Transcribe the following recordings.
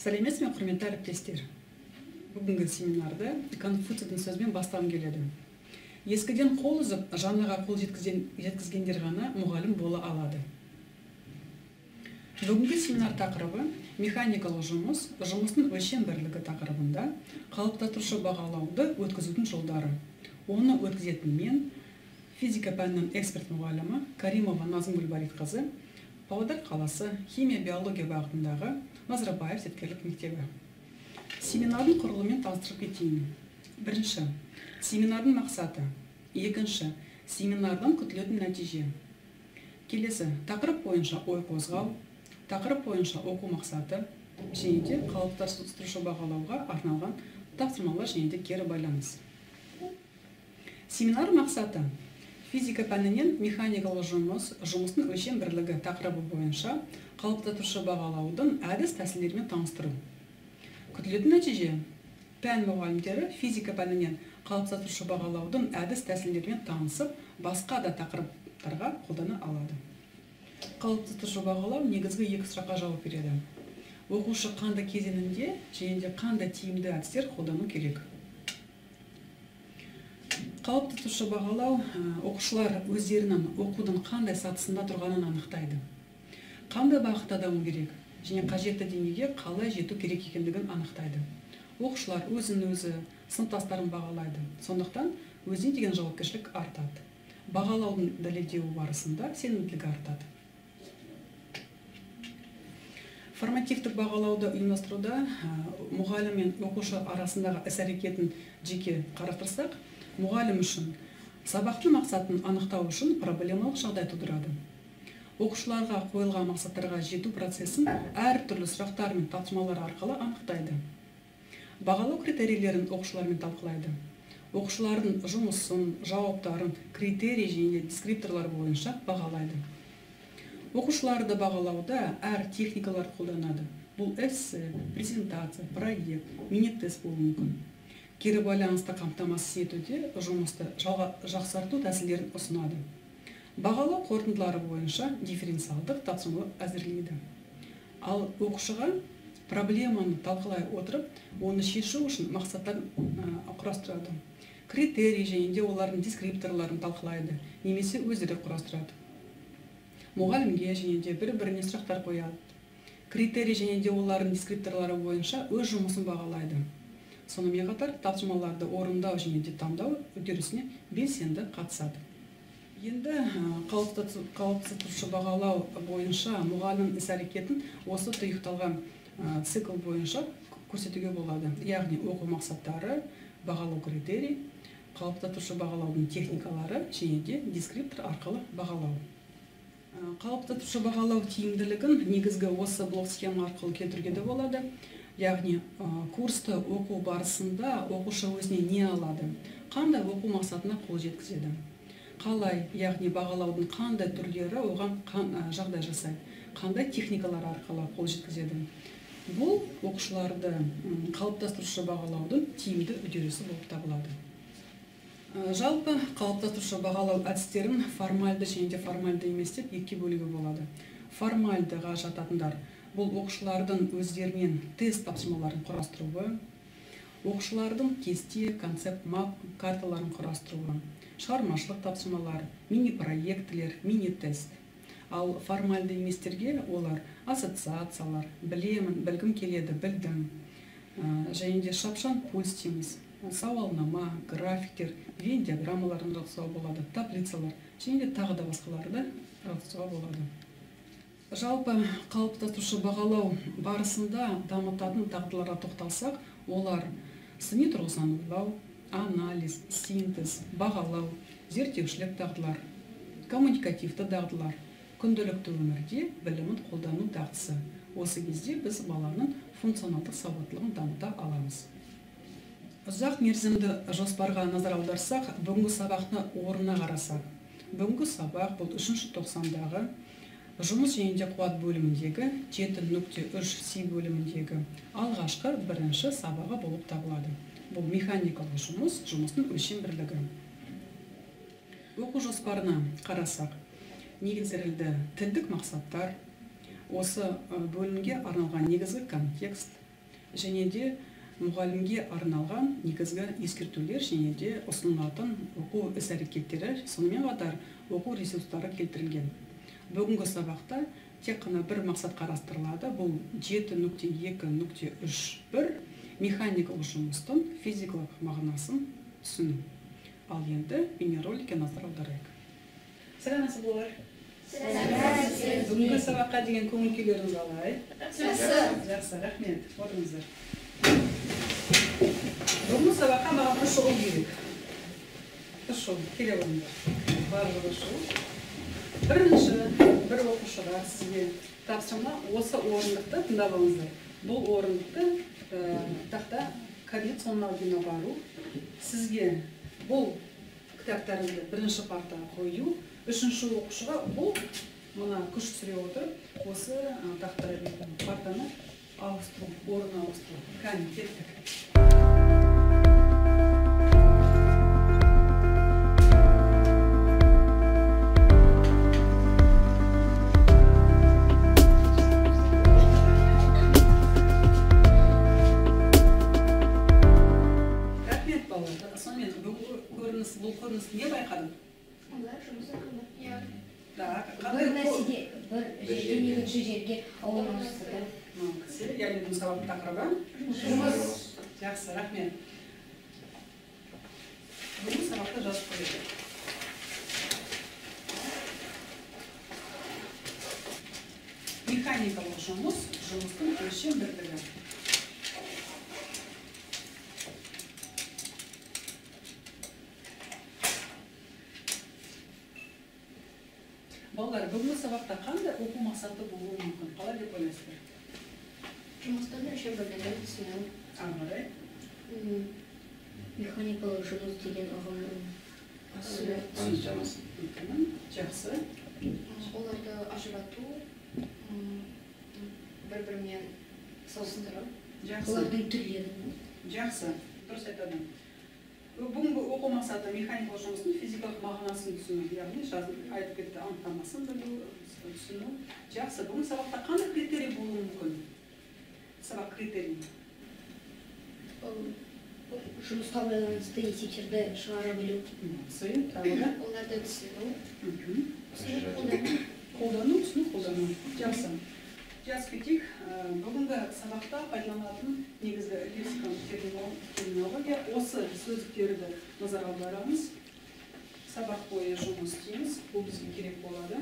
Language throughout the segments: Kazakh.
Сәлеметсіз бе, құрметті әріптестер. Бүгінгі семинарды Конфуцийдің сөзбен бастағым келеді. Ескіден қол үзіп, жаңаға қол жеткізгендер ғана мұғалім бола алады. Бүгінгі семинар тақырыбы механикалық жұмыс, жұмыстың өлшем бірлігі тақырыбында қалыптастырушы бағалауды өткізудің жолдары. Оны өткізетін мен, физика пәнінің эксперт мұғалімі Каримова Назым Гүлбаритқызы, Павлодар қаласы химия-биология бағытындағы Назарбаев зияткерлік мектебі. Семинардың құрылымын таныстырып кетейін. Бірінші, семинардың мақсаты. Екінші, семинардан күтілетін нәтиже. Келесі, тақырып бойынша ой қозғау, тақырып бойынша оқу мақсаты, және де қалыптастырушы бағалауға арналған тапсырмалар және де кері байланыс. Семинар мақсаты. Физика пәнінен механикалық жұмыстың өлшем бірлігі тақырыбы бойынша қалыптастырушы бағалаудың әдіс тәсілдерімен таныстыру. Күтілетін нәтиже. Пән мұғалімдері физика пәнінен қалыптастырушы бағалаудың әдіс тәсілдерімен танысып, басқа да тақырыптарға қолдана алады. Қалыптастырушы бағалау негізгі екі сұраққа жауап береді. Оқушы қандай кезеңінде және де қандай тиімді әдістер қолдану керек. Қалыптастырушы бағалау оқушылар өздерінің оқудың қандай сатысында тұрғанын анықтайды. Қандай бағытта даму керек және қажетті деңгейге қалай жету керек екендігін анықтайды. Оқушылар өзін-өзі, сыныптастарын бағалайды. Сондықтан өзіне деген жауапкершілік артады. Бағалаудың дәлелдеуі барысында сенімділігі артады. Формативтік бағалауды ұйымдастыруда мұғалім мен оқушы арасындағы іс-әрекетін жеке қарастырсақ, мұғалім үшін сабақтың мақсатын анықтау үшін проблемалық жағдай тудырады. Оқушыларға қойылған мақсаттарға жету процесін әртүрлі сұрақтар мен тапсырмалар арқылы анықтайды. Бағалау критерийлерін оқушылармен талқылайды. Оқушылардың жұмысын, жауаптарын критерий және дескрипторлар бойынша бағалайды. Оқушыларды бағалауда әр техникалар қолданады. Бұл эссе, презентация, проект, мини-тест болуы мүмкін. Кері байланысты қамтамасыз етуде жұмысты жақсарту тәсілдерін ұсынады. Бағалау қорытындылары бойынша дифференциалдық тапсырмалар әзірлейді. Ал оқушыға проблеманы талқылай отырып, оны шешу үшін мақсаттар құрастырады. Критерий және де олардың дескрипторларын талқылайды, немесе өздері құрастырады. Мұғалімге және де бір-біріне сұрақтар қояды. Критерий және де олардың дескрипторлары бойынша өз жұмысын бағалайды. Сонымен қатар тапсырмаларды орындау және де таңдау үдерісіне белсенді қатысады. Енді қалыптастырушы бағалау бойынша мұғалім іс-әрекетін осы тұйықталған цикл бойынша көрсетуге болады. Яғни оқу мақсаттары, бағалау критерий, қалыптастырушы бағалаудың техникалары және де дескриптор арқылы бағалау. Қалыптастырушы бағалау тиімділігін негізгі осы блок схема арқылы келтіруге де болады. Яғни курсты оқу барысында оқушы өзіне не алады, қандай оқу мақсатына қол жеткізеді, қалай, яғни бағалаудың қандай түрлері оған жағдай жасайды, қандай техникалар арқылы қол жеткізеді. Бұл оқушыларды қалыптастырушы бағалаудың тиімді үдерісі болып табылады. Жалпы қалыптастырушы бағалау әдістерін формальды және де формальды емес деп екіге бөлуге болады. Формальдыға жататындар бұл оқушылардың өздерінен тест тапсырмаларын құрастыруы, оқушылардың кесте, концепт мап карталарын құрастыруы, шығармашылық тапсырмалар, мини-проектілер, мини-тест. Ал формальды еместерге олар ассоциациялар, білемін, білгім келеді, білдім, және де шапшаң пульстиміз, сауалнама, графиктер, вен диаграммаларын жасауға болады, таблицалар, және де тағы да басқаларды жасауға болады. Жалпы қалыптастырушы бағалау барысында дамытатын дағдыларға тоқталсақ, олар сыни тұрғысынан ойлау, анализ, синтез, бағалау, зерттеушілік дағдылар, коммуникативті дағдылар, күнделікті өмірде білімін қолдану дағдысы. Осы кезде біз баланың функционалдық сауаттылығын дамыта аламыз. Ұзақ мерзімді жоспарға назар аударсақ, бүгінгі сабақты орнына қарасақ. Бүгінгі сабақ бұл 3-ші тоқсандағы жұмыс және де қуат бөліміндегі 7.3 С бөліміндегі алғашқы бірінші сабағы болып табылады. Бұл механикалық жұмыс, жұмыстың өлшем бірлігі. Оқу жоспарына қарасақ, негізделді тілдік мақсаттар, осы бөлімге арналған негізгі контекст, және де мұғалімге арналған негізгі ескертулер және де ұсынылатын оқу іс-әрекеттері, сонымен қатар оқу ресурстары келтірілген. Бүгінгі сабақта тек қана бір мақсат қарастырылады. Бұл 7.2.3.1 механикалық жұмыстың физикалық мағынасын түсіну. Ал енді бейнероликке назар аударайық. Сәлеметсіз болар. Бүгінгі сабаққа деген көңіл күйлеріңіз қалай? Жақсы, рахмет. Отырыңыздар. Бүгінгі сабаққа маған үш жол керек. Үш жол, келе болыңдар. Барлығы үш жол. Бірінші, бір оқушыға сізге тапсырма осы орындықты тыңдап алыңыздар. Бұл орындықты тақта кабинет соңына дейін бару. Сізге бұл кітаптарыңызды бірінші партаға қою. Үшінші оқушыға бұл мына күш түсіре отырып, осы партаны ауыстыру, орын ауыстыру. Кәне, кеттік. Рахмет, балалар. Сонымен бұл көрініс не байқадың? Бір нәрседе, бір жерден екінші жерге ауыстырды. Яғни сабақтың тақырыбы? Жұмыс. Жақсы, рахмет. Бүгін сабақта жазып қойды. Механикалық жұмыс, жұмыстың өлшем бірлігі. Балалар, бүгінгі сабақта қандай оқу мақсаты болуы мүмкін? Қалай деп ойлайсыздар? Жұмыстың өлшем бірлігін түсіну. Ары қарай? Механикалық жұмыс деген ұғымның Жақсы. Оларды ажырату, бір-бірімен салыстыру. олардың түрлерін. Жақсы. Дұрыс айтады. Бүгінгі оқу мақсаты механикалық жұмыстың физикалық мағынасын түсіну, яғни айтып кетті, анықтамасын білу, түсіну. Жақсы. Бүгін сабақта қандай критерий болуы мүмкін? Сабақ критерий. Жұмысқа байланысты есептерді шығара білу. Оларды түсіну. Қолдану, түсіну, қолдану. Жақсы. Жазып кетейік. Бүгінгі сабақта пайдаланатын негізгі лексикалық терминология осы сөздіктерді назар аударамыз. Сабақ бойы жұмыс істейміз. Бұл бізге керек болады.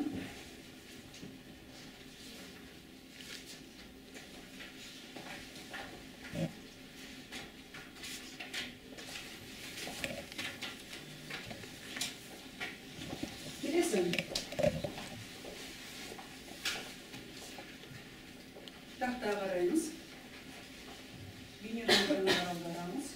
Келесі. Тақта қараймыз. Бейнероликтерін аударамыз.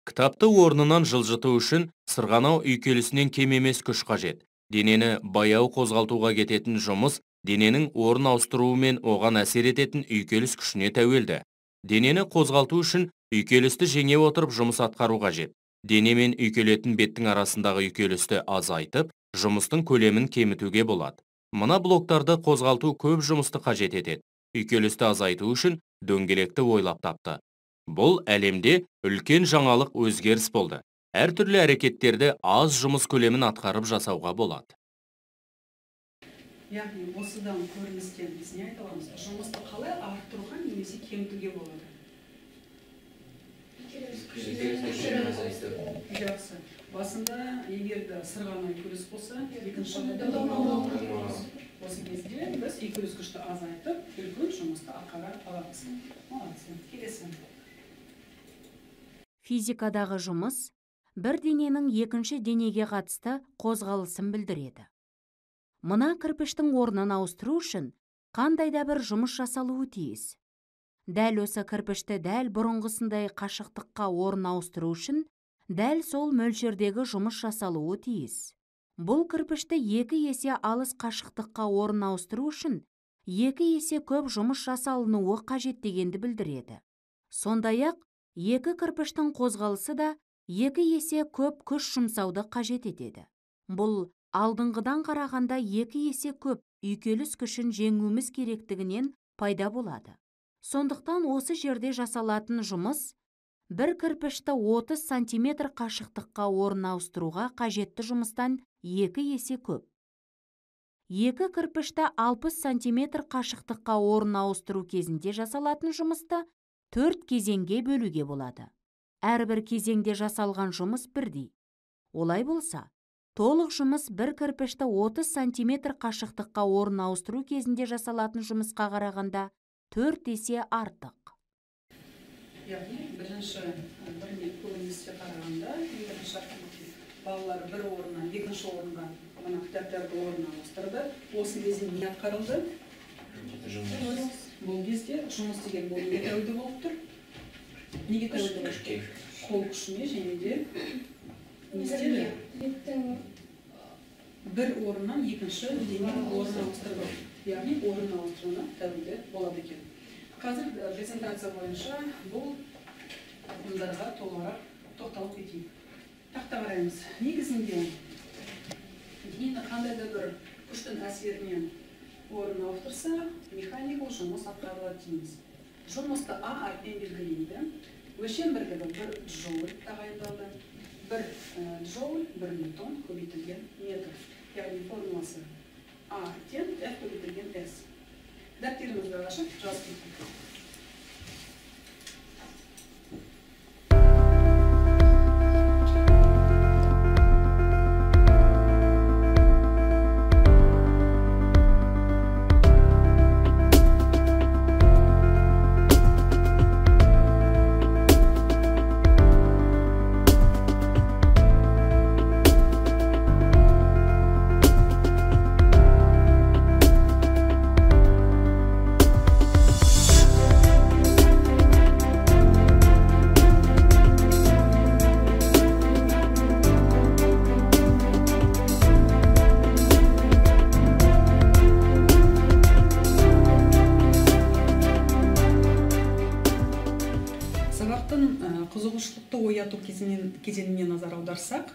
Кітапты орнынан жылжыту үшін сырғанау үйкелісінен кем емес күш қажет. Денені баяу қозғалтуға кететін жұмыс дененің орын ауыстыруы мен оған әсер ететін үйкеліс күшіне тәуелді. Денені қозғалту үшін үйкелісті жеңе отырып жұмыс атқару қажет. Дене мен үйкелетін беттің арасындағы үйкелісті азайтып, жұмыстың көлемін кемітуге болады. Мына блоктарды қозғалту көп жұмысты қажет етеді. Үйкелісті азайту үшін дөңгелекті ойлап тапты. Бұл әлемде үлкен жаңалық өзгеріс болды. Әртүрлі әрекеттерді аз жұмыс көлемін атқарып жасауға болады. Яғни, осыдан көріністен біз не айта аламыз? Жұмысты қалай арттыруға немесе кемітуге болады? Жақсы. Басында егерді сырғанау үйкеліс болса, екінші осы кезде біз үйкеліс күшті азайтып, үлкен жұмысты атқара аламыз. Молодцы. Келесі. Физикадағы жұмыс бір дененің екінші денеге қатысты қозғалысын білдіреді. Мына кірпіштің орнын ауыстыру үшін қандай да бір жұмыс жасалуы тиіс. Дәл осы кірпішті дәл бұрынғысындай қашықтыққа орын ауыстыру үшін дәл сол мөлшердегі жұмыс жасалуы тиіс. Бұл кірпішті 2 есе алыс қашықтыққа орын ауыстыру үшін 2 есе көп жұмыс жасалынуы қажет дегенді білдіреді. Сондай-ақ, 2 кірпіштің қозғалысы да 2 есе көп күш жұмсауды қажет етеді. Бұл алдыңғыдан қарағанда 2 есе көп үйкеліс күшін жеңуіміз керектігінен пайда болады. Сондықтан осы жерде жасалатын жұмыс бір кірпішті 30 сантиметр қашықтыққа орын ауыстыруға қажетті жұмыстан 2 есе көп. 2 кірпішті 60 сантиметр қашықтыққа орын ауыстыру кезінде жасалатын жұмысты 4 кезеңге бөлуге болады. Әрбір кезеңде жасалған жұмыс бірдей. Олай болса, толық жұмыс бір кірпішті 30 сантиметр қашықтыққа орын ауыстыру кезінде жасалатын жұмысқа қарағанда 4 есе артық. Яғни, бірінші көрініске қарағанда, балалар бір орыннан екінші орынға кітаптарды орнына ауыстырды. Осы кезде не атқарылды? Бұл кезде жұмыс деген бұл неге тәуелді болып тұр? Неге тәуелді болып тұр? Қол күшіне және де не істеді? Бір орыннан екінші дененің орнына ауыстырды. Яғни орын ауыстыруына тәуелді болады екен. Қазір презентация бойынша бұл ұғымдарға толығырақ тоқталып кетейік. Тақта қараймыз. Негізінде денені қандай да бір күштің әсерінен орын ауыстырса, механикалық жұмыс атқарылады дейміз. Жұмысты А әрпен белгілейді. Өлшем бірлігі 1 джоуль тағайындалды. 1 джоуль 1 ньютон көбейтілген метр. Яғни формуласы А тен F көбейтілген S. Дәптерімізді ашып жазып кетейік. Қызығушылықты ояту кезеңіне назар аударсақ,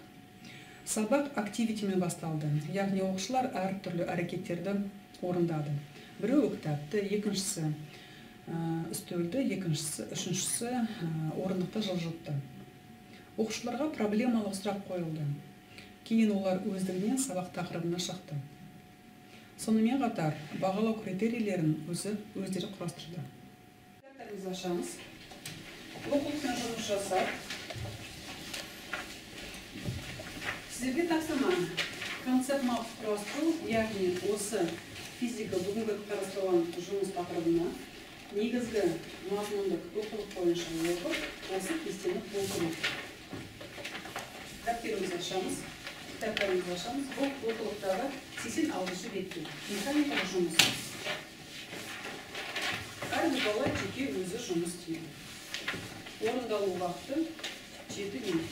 сабақ активитимен басталды. Яғни оқушылар әртүрлі әрекеттерді орындады. Біреуі кітапты, екіншісі үстелді, үшіншісі орындықты жылжытты. Оқушыларға проблемалық сұрақ қойылды. Кейін олар өздігінен сабақ тақырыбына шықты. Сонымен қатар бағалау критерийлерін өздері құрастырды. Кітаптарымызды ашамыз. Оқулықпен жұмыс жасап, сіздерге тапсырма концептуалдық құрастыру, яғни осы физика бүгінгі қарастырылған жұмыс тақырыбына негізгі мазмұндық оқулық бойынша оқып, осы кестені толтыру. Дәптерімізді ашамыз, кітаптарымызды ашамыз. Бұл оқулықтағы 86-шы бетте механикалық жұмыс. Әрбір бала жеке өзі жұмыс істейді. Орындалу уақыты 7 минут.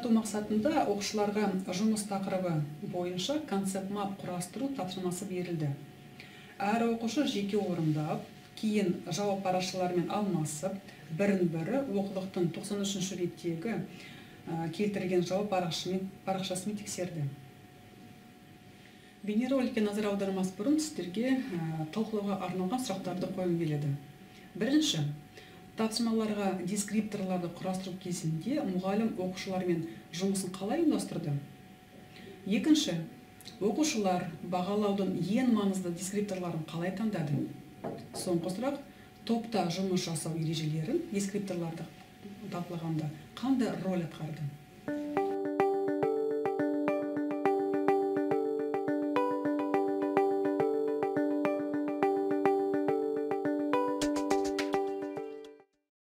ажырату мақсатында оқушыларға жұмыс тақырыбы бойынша концепт мап құрастыру тапсырмасы берілді. Әр оқушы жеке орындап, кейін жауап парақшаларымен алмасып, бірін-бірі оқулықтың 93-ші беттегі келтірген жауап парақшасымен тексерді. Бейнероликке назар аудармас бұрын сіздерге талқылауға арналған сұрақтарды қойғым келеді. Бірінші, тапсырмаларға дескрипторларды құрастыру кезінде мұғалім оқушылармен жұмысын қалай ұйымдастырды? Екінші, оқушылар бағалаудың ең маңызды дескрипторларын қалай таңдады? Соңғы сұрақ, топта жұмыс жасау ережелерін дескрипторларды талқылағанда қандай роль атқарды?